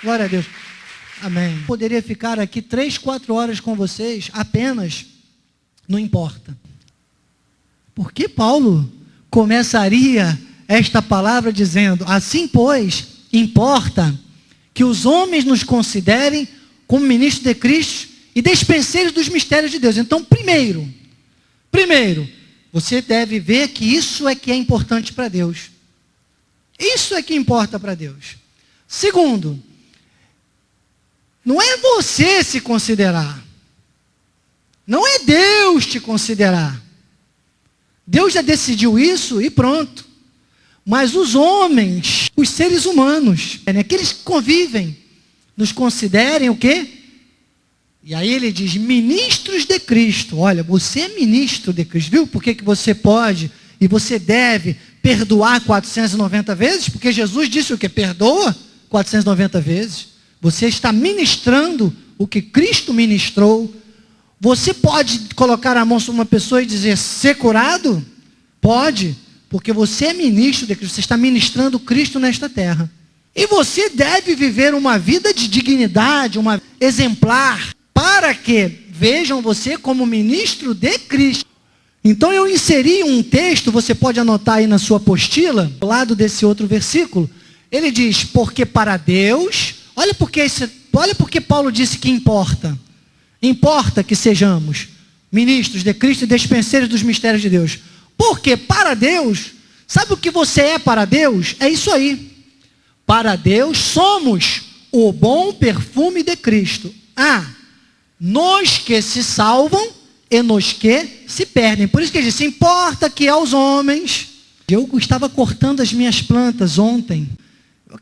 Glória a Deus. Amém. Poderia ficar aqui 3, 4 horas com vocês, apenas, não importa. Por que Paulo começaria esta palavra dizendo, assim pois, importa que os homens nos considerem como ministros de Cristo e despenseiros dos mistérios de Deus. Então, primeiro, você deve ver que isso é que é importante para Deus. Isso é que importa para Deus. Segundo, não é você se considerar. Não é Deus te considerar. Deus já decidiu isso e pronto. Mas os homens, os seres humanos, aqueles que convivem, nos considerem o quê? E aí ele diz, ministros de Cristo. Olha, você é ministro de Cristo. Viu por que você pode e você deve perdoar 490 vezes? Porque Jesus disse o quê? Perdoa 490 vezes. Você está ministrando o que Cristo ministrou. Você pode colocar a mão sobre uma pessoa e dizer, ser curado? Pode, porque você é ministro de Cristo. Você está ministrando Cristo nesta terra. E você deve viver uma vida de dignidade, uma exemplar, para que vejam você como ministro de Cristo. Então eu inseri um texto, você pode anotar aí na sua apostila, ao lado desse outro versículo. Ele diz, porque para Deus, olha porque Paulo disse que importa. Importa que sejamos ministros de Cristo e despenseiros dos mistérios de Deus. Porque para Deus, sabe o que você é para Deus? É isso aí. Para Deus somos o bom perfume de Cristo. Nos que se salvam e nos que se perdem. Por isso que ele disse, importa que aos homens... Eu estava cortando as minhas plantas ontem.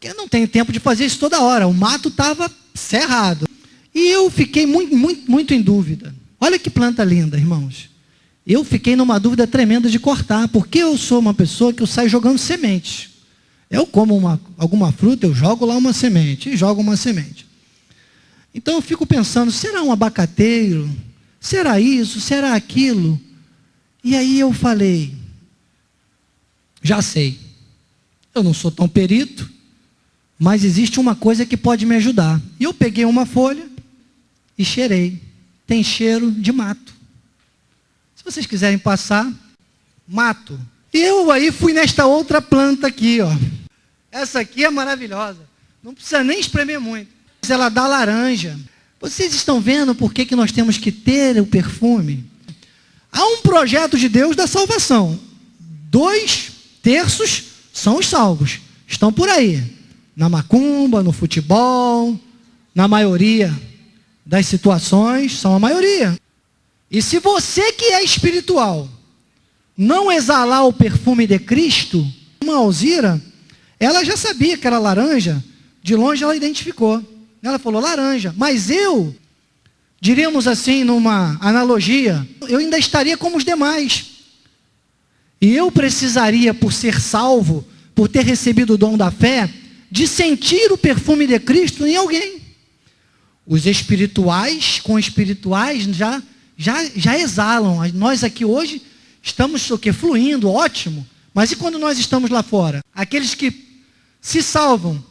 Eu não tenho tempo de fazer isso toda hora. O mato estava cerrado. E eu fiquei muito em dúvida. Olha que planta linda, irmãos. Eu fiquei numa dúvida tremenda de cortar. Porque eu sou uma pessoa que eu saio jogando sementes. Eu como alguma fruta, eu jogo lá uma semente. E jogo uma semente. Então eu fico pensando, será um abacateiro? Será isso? Será aquilo? E aí eu falei, já sei. Eu não sou tão perito, mas existe uma coisa que pode me ajudar. E eu peguei uma folha e cheirei. Tem cheiro de mato. Se vocês quiserem passar, mato. E eu aí fui nesta outra planta aqui, ó. Essa aqui é maravilhosa. Não precisa nem espremer muito. Ela dá laranja. Vocês estão vendo por que nós temos que ter o perfume? Há um projeto de Deus da salvação. 2/3 são os salvos. Estão por aí. Na macumba, no futebol, na maioria das situações, são a maioria. E se você que é espiritual não exalar o perfume de Cristo, uma Alzira, ela já sabia que era laranja, de longe ela identificou. Ela falou laranja, mas eu, diríamos assim, numa analogia, eu ainda estaria como os demais. E eu precisaria, por ser salvo, por ter recebido o dom da fé, de sentir o perfume de Cristo em alguém. Os espirituais com espirituais já exalam. Nós aqui hoje estamos o quê? Fluindo, ótimo. Mas e quando nós estamos lá fora? Aqueles que se salvam,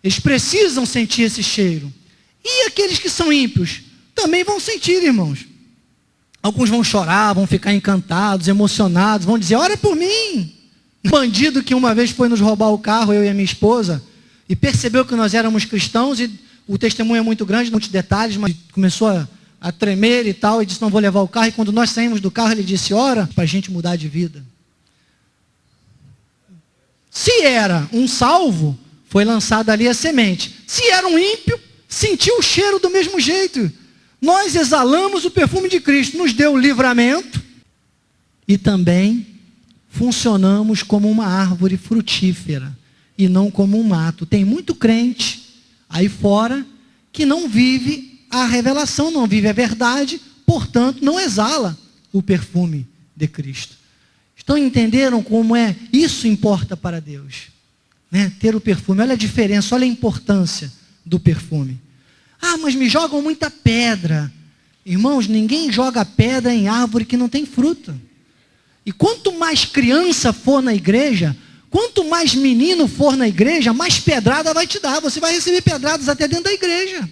eles precisam sentir esse cheiro. E aqueles que são ímpios também vão sentir, irmãos. Alguns vão chorar, vão ficar encantados, emocionados, vão dizer, ora por mim. Um bandido que uma vez foi nos roubar o carro, eu e a minha esposa, e percebeu que nós éramos cristãos, e o testemunho é muito grande, muitos detalhes, mas começou a tremer e tal, e disse, não vou levar o carro. E quando nós saímos do carro, ele disse, ora para a gente mudar de vida. Se era um salvo, foi lançada ali a semente. Se era um ímpio, sentiu o cheiro do mesmo jeito. Nós exalamos o perfume de Cristo, nos deu o livramento e também funcionamos como uma árvore frutífera e não como um mato. Tem muito crente aí fora que não vive a revelação, não vive a verdade, portanto não exala o perfume de Cristo. Entenderam como é? Isso importa para Deus. Ter o perfume, olha a diferença, olha a importância do perfume. Mas me jogam muita pedra. Irmãos, ninguém joga pedra em árvore que não tem fruta. E quanto mais criança for na igreja, Quanto mais menino for na igreja, mais pedrada vai te dar. Você vai receber pedradas até dentro da igreja.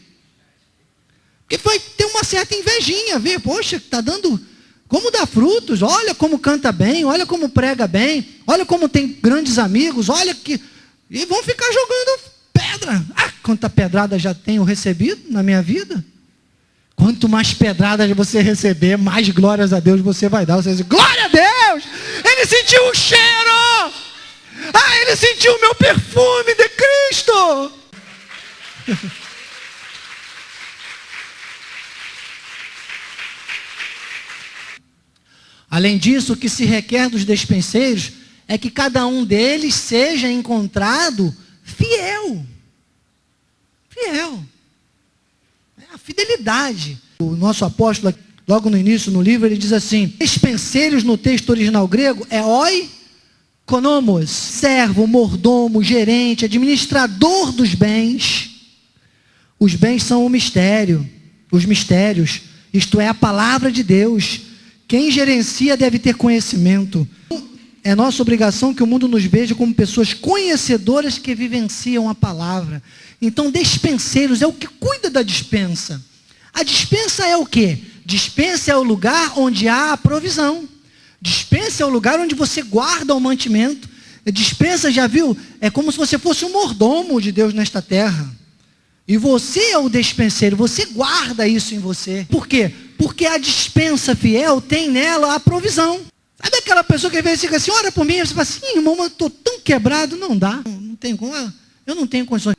Porque vai ter uma certa invejinha, ver, poxa, está dando, como dá frutos, olha como canta bem, olha como prega bem, olha como tem grandes amigos, olha que... E vão ficar jogando pedra. Ah, quanta pedrada já tenho recebido na minha vida. Quanto mais pedradas você receber, mais glórias a Deus você vai dar. Você diz, glória a Deus! Ele sentiu o cheiro! Ah, ele sentiu o meu perfume de Cristo! Além disso, o que se requer dos despenseiros é que cada um deles seja encontrado fiel. Fiel. É a fidelidade. O nosso apóstolo, logo no início, no livro, ele diz assim, despenseiros no texto original grego é oikonomos, servo, mordomo, gerente, administrador dos bens. Os bens são o mistério, os mistérios, isto é, a palavra de Deus. Quem gerencia deve ter conhecimento. É nossa obrigação que o mundo nos veja como pessoas conhecedoras que vivenciam a palavra. Então, despenseiros é o que cuida da despensa. A despensa é o quê? Despensa é o lugar onde há a provisão. Despensa é o lugar onde você guarda o mantimento. Despensa, já viu? É como se você fosse um mordomo de Deus nesta terra. E você é o despenseiro, você guarda isso em você. Por quê? Porque a despensa fiel tem nela a provisão. Sabe aquela pessoa que às vezes fica assim, ora por mim, você fala assim, irmão, eu estou tão quebrado, não dá, não tem como, eu não tenho condições.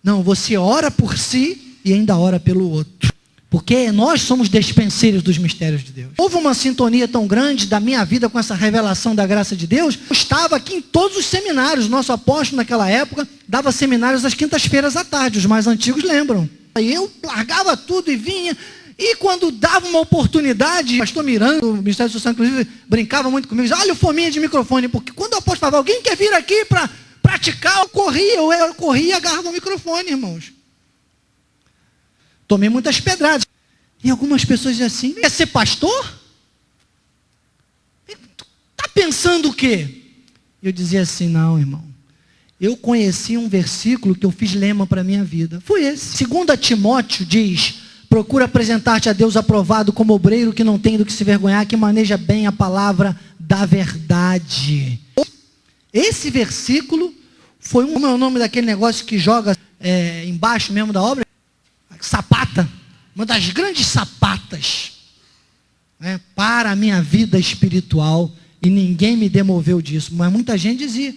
Não, você ora por si e ainda ora pelo outro. Porque nós somos despenseiros dos mistérios de Deus. Houve uma sintonia tão grande da minha vida com essa revelação da graça de Deus. Eu estava aqui em todos os seminários. Nosso apóstolo naquela época dava seminários às quintas-feiras à tarde. Os mais antigos lembram. Aí eu largava tudo e vinha. E quando dava uma oportunidade, o pastor Miranda, o Ministério Social, inclusive, brincava muito comigo. Dizia, olha o fominha de microfone. Porque quando o apóstolo falava, alguém quer vir aqui para praticar, eu corria e agarrava o microfone, irmãos. Tomei muitas pedradas. E algumas pessoas dizem assim, quer ser pastor? Está pensando o quê? Eu dizia assim, não, irmão. Eu conheci um versículo que eu fiz lema para a minha vida. Foi esse. 2 Timóteo diz, procura apresentar-te a Deus aprovado como obreiro que não tem do que se vergonhar, que maneja bem a palavra da verdade. Esse versículo foi como é o nome daquele negócio que joga embaixo mesmo da obra? Sapata, uma das grandes sapatas, né, para a minha vida espiritual, e ninguém me demoveu disso, mas muita gente dizia,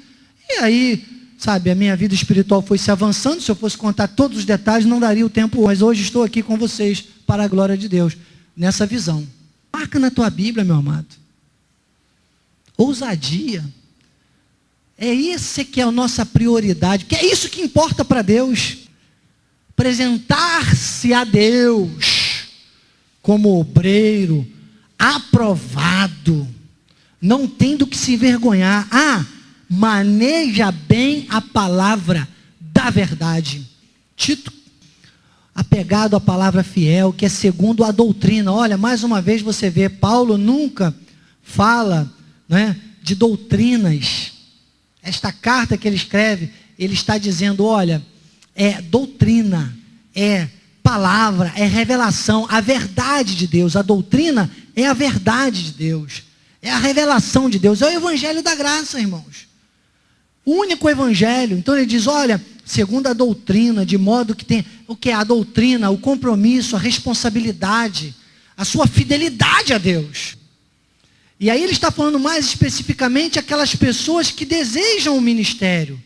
e aí, sabe, a minha vida espiritual foi se avançando, se eu fosse contar todos os detalhes, não daria o tempo, mas hoje estou aqui com vocês, para a glória de Deus, nessa visão. Marca na tua Bíblia, meu amado, ousadia, é isso que é a nossa prioridade, que é isso que importa para Deus. Apresentar-se a Deus como obreiro, aprovado, não tendo que se envergonhar. Maneja bem a palavra da verdade. Tito, apegado à palavra fiel, que é segundo a doutrina. Olha, mais uma vez você vê, Paulo nunca fala, né, de doutrinas. Esta carta que ele escreve, ele está dizendo, olha, é doutrina, é palavra, é revelação, a verdade de Deus. A doutrina é a verdade de Deus, é a revelação de Deus, é o evangelho da graça, irmãos. O único evangelho. Então ele diz, olha, segundo a doutrina, de modo que tem, o que é a doutrina, o compromisso, a responsabilidade, a sua fidelidade a Deus. E aí ele está falando mais especificamente aquelas pessoas que desejam o ministério,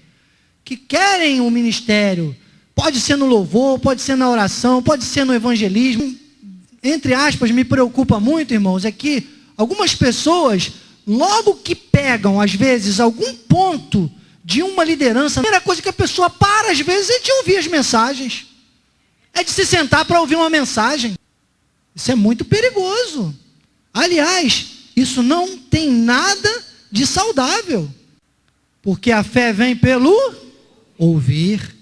que querem o ministério, pode ser no louvor, pode ser na oração, pode ser no evangelismo. Entre aspas, me preocupa muito, irmãos, é que algumas pessoas, logo que pegam, às vezes, algum ponto de uma liderança, a primeira coisa que a pessoa para, às vezes, é de ouvir as mensagens. É de se sentar para ouvir uma mensagem. Isso é muito perigoso. Aliás, isso não tem nada de saudável. Porque a fé vem pelo ouvir.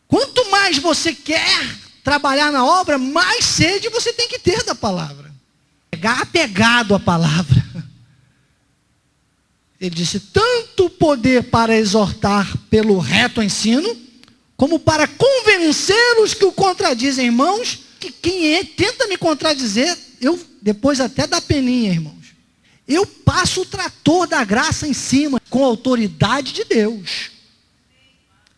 Quanto mais você quer trabalhar na obra, mais sede você tem que ter da palavra. Apegado à palavra. Ele disse, tanto poder para exortar pelo reto ensino, como para convencer os que o contradizem, irmãos, que quem tenta me contradizer, eu depois até dá peninha, irmãos. Eu passo o trator da graça em cima, com a autoridade de Deus.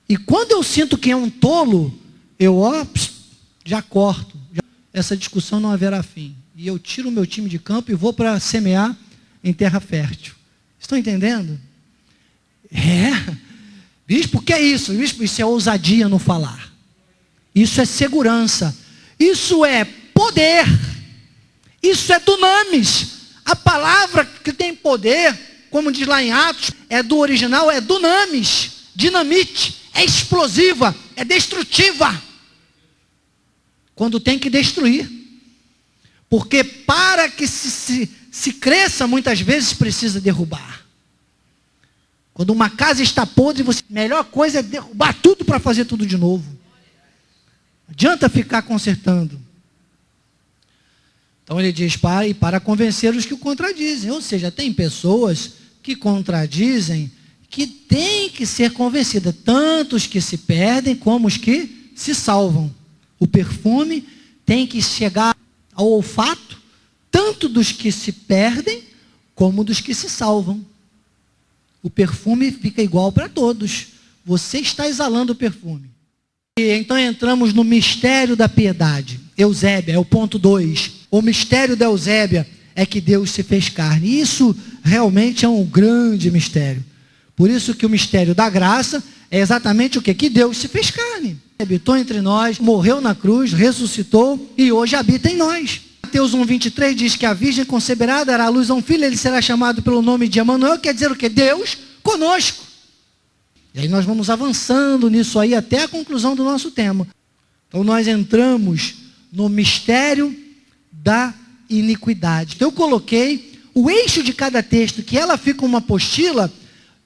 E quando eu sinto que é um tolo, eu já corto. Essa discussão não haverá fim. E eu tiro o meu time de campo e vou para semear em terra fértil. Estão entendendo? Bispo, o que é isso? Bispo, isso é ousadia no falar. Isso é segurança. Isso é poder. Isso é dunamis. A palavra que tem poder, como diz lá em Atos, é do original, é dunamis, dinamite, é explosiva, é destrutiva. Quando tem que destruir. Porque para que se cresça, muitas vezes precisa derrubar. Quando uma casa está podre, a melhor coisa é derrubar tudo para fazer tudo de novo. Não adianta ficar consertando. Então ele diz, para convencer os que o contradizem. Ou seja, tem pessoas que contradizem, que têm que ser convencidas. Tanto os que se perdem, como os que se salvam. O perfume tem que chegar ao olfato, tanto dos que se perdem, como dos que se salvam. O perfume fica igual para todos. Você está exalando o perfume. E então entramos no mistério da piedade. Eusébia, é o ponto 2. O mistério da Eusébia é que Deus se fez carne. E isso realmente é um grande mistério. Por isso que o mistério da graça é exatamente o quê? Que Deus se fez carne. Habitou entre nós, morreu na cruz, ressuscitou e hoje habita em nós. Mateus 1,23 diz que a virgem conceberá, dará à luz a um filho, ele será chamado pelo nome de Emanuel, quer dizer o quê? Deus conosco. E aí nós vamos avançando nisso aí até a conclusão do nosso tema. Então nós entramos no mistério da iniquidade. Eu coloquei o eixo de cada texto, que ela fica uma apostila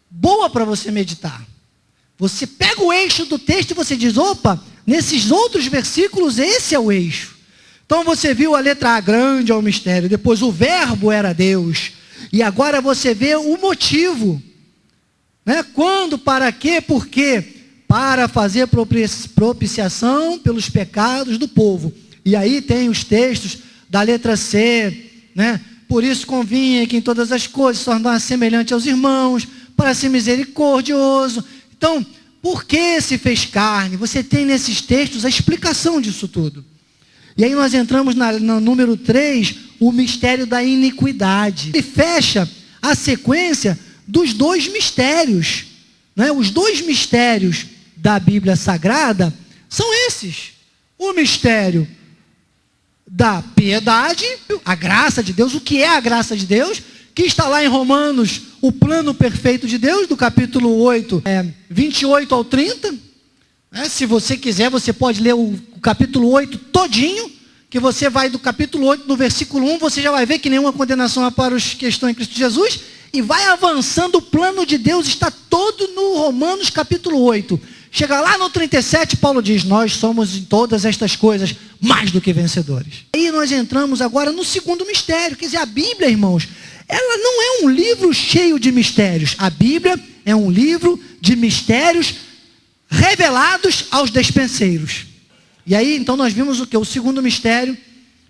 boa para você meditar. Você pega o eixo do texto e você diz, opa, nesses outros versículos esse é o eixo. Então você viu a letra A, grande é o mistério, depois o verbo era Deus, e agora você vê o motivo. Né? Quando, para quê, por quê? Para fazer propiciação pelos pecados do povo. E aí tem os textos da letra C, né? Por isso convinha que em todas as coisas se tornasse semelhante aos irmãos, para ser misericordioso. Então, por que se fez carne? Você tem nesses textos a explicação disso tudo. E aí nós entramos no número 3, o mistério da iniquidade. Ele fecha a sequência dos 2 mistérios. Né? Os 2 mistérios da Bíblia Sagrada são esses. O mistério da piedade, a graça de Deus. O que é a graça de Deus? Que está lá em Romanos, o plano perfeito de Deus, do capítulo 8, 28 ao 30. Se você quiser, você pode ler o capítulo 8 todinho, que você vai do capítulo 8, no versículo 1, você já vai ver que nenhuma condenação há para os que estão em Cristo Jesus, e vai avançando, o plano de Deus está todo no Romanos capítulo 8. Chega lá no 37, Paulo diz, nós somos em todas estas coisas mais do que vencedores. Aí nós entramos agora no segundo mistério, quer dizer, a Bíblia, irmãos, ela não é um livro cheio de mistérios. A Bíblia é um livro de mistérios revelados aos despenseiros. E aí, então, nós vimos o que? O segundo mistério,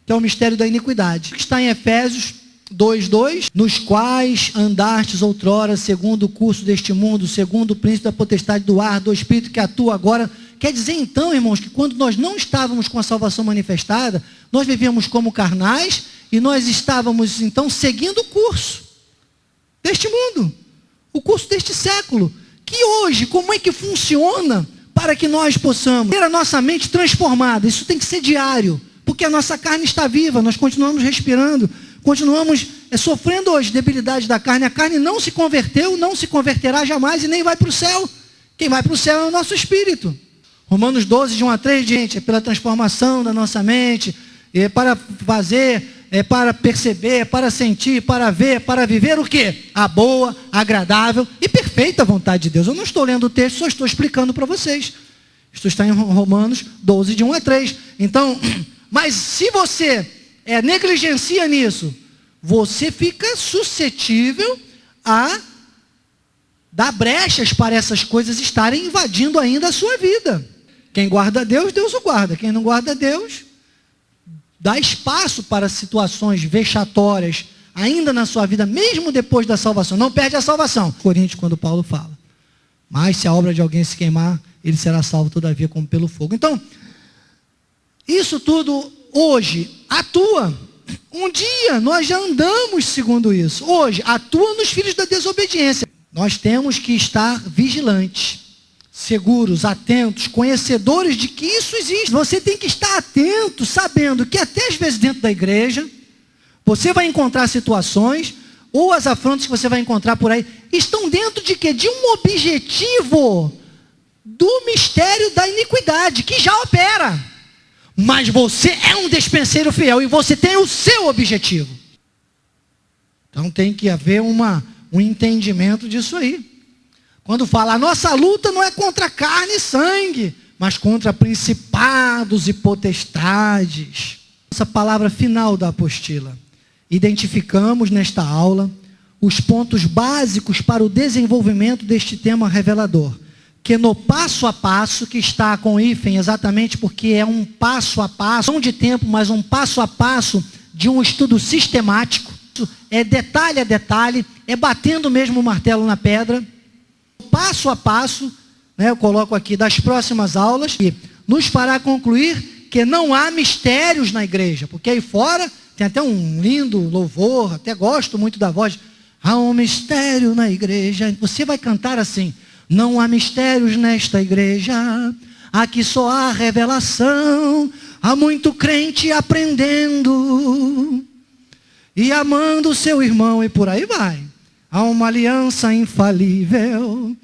que é o mistério da iniquidade. Que está em Efésios 2:2, nos quais andastes outrora, segundo o curso deste mundo, segundo o príncipe da potestade do ar, do espírito que atua agora. Quer dizer, então, irmãos, que quando nós não estávamos com a salvação manifestada, nós vivíamos como carnais, e nós estávamos, então, seguindo o curso deste mundo, o curso deste século, que hoje, como é que funciona para que nós possamos ter a nossa mente transformada? Isso tem que ser diário, porque a nossa carne está viva, nós continuamos respirando, continuamos sofrendo as debilidades da carne. A carne não se converteu, não se converterá jamais e nem vai para o céu. Quem vai para o céu é o nosso espírito. Romanos 12, de 1 a 3, gente, é pela transformação da nossa mente, é para fazer, é para perceber, é para sentir, para ver, para viver o quê? A boa, agradável e perfeita vontade de Deus. Eu não estou lendo o texto, só estou explicando para vocês. Isto está em Romanos 12, de 1 a 3. Então, mas se você negligencia nisso, você fica suscetível a dá brechas para essas coisas estarem invadindo ainda a sua vida. Quem guarda Deus, Deus o guarda. Quem não guarda Deus, dá espaço para situações vexatórias ainda na sua vida, mesmo depois da salvação. Não perde a salvação. Coríntios, quando Paulo fala. Mas se a obra de alguém se queimar, ele será salvo todavia como pelo fogo. Então, isso tudo hoje atua. Um dia nós já andamos segundo isso. Hoje atua nos filhos da desobediência. Nós temos que estar vigilantes, seguros, atentos, conhecedores de que isso existe. Você tem que estar atento, sabendo que até às vezes dentro da igreja, você vai encontrar situações, ou as afrontas que você vai encontrar por aí, estão dentro de quê? De um objetivo do mistério da iniquidade, que já opera. Mas você é um despenseiro fiel e você tem o seu objetivo. Então tem que haver um entendimento disso aí. Quando fala, a nossa luta não é contra carne e sangue, mas contra principados e potestades. Essa palavra final da apostila. Identificamos nesta aula os pontos básicos para o desenvolvimento deste tema revelador. Que no passo a passo, que está com hífen exatamente porque é um passo a passo, não de tempo, mas um passo a passo de um estudo sistemático. É detalhe a detalhe, é batendo mesmo o martelo na pedra. Passo a passo, né, eu coloco aqui das próximas aulas, que nos fará concluir que não há mistérios na igreja, porque aí fora tem até um lindo louvor, até gosto muito da voz, há um mistério na igreja. Você vai cantar assim, não há mistérios nesta igreja, aqui só há revelação, há muito crente aprendendo e amando o seu irmão, e por aí vai. Há uma aliança infalível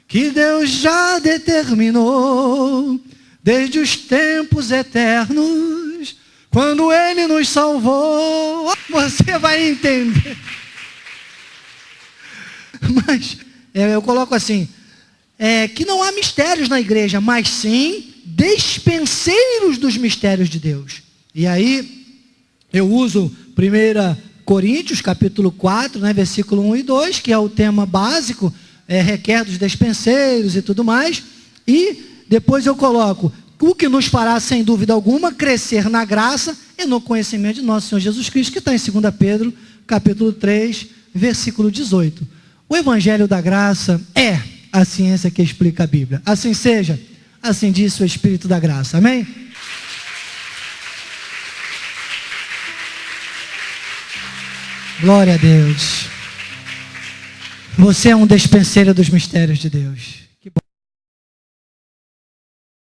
que Deus já determinou desde os tempos eternos, quando Ele nos salvou. Você vai entender. Mas eu coloco assim, que não há mistérios na igreja, mas sim despenseiros dos mistérios de Deus. E aí eu uso 1 Coríntios, capítulo 4, né, versículo 1 e 2, que é o tema básico, requer dos despenseiros e tudo mais. E depois eu coloco, o que nos fará, sem dúvida alguma, crescer na graça e no conhecimento de nosso Senhor Jesus Cristo, que está em 2 Pedro, capítulo 3, versículo 18. O Evangelho da Graça é a ciência que explica a Bíblia. Assim seja, assim disse o Espírito da Graça. Amém? Glória a Deus. Você é um despenseiro dos mistérios de Deus.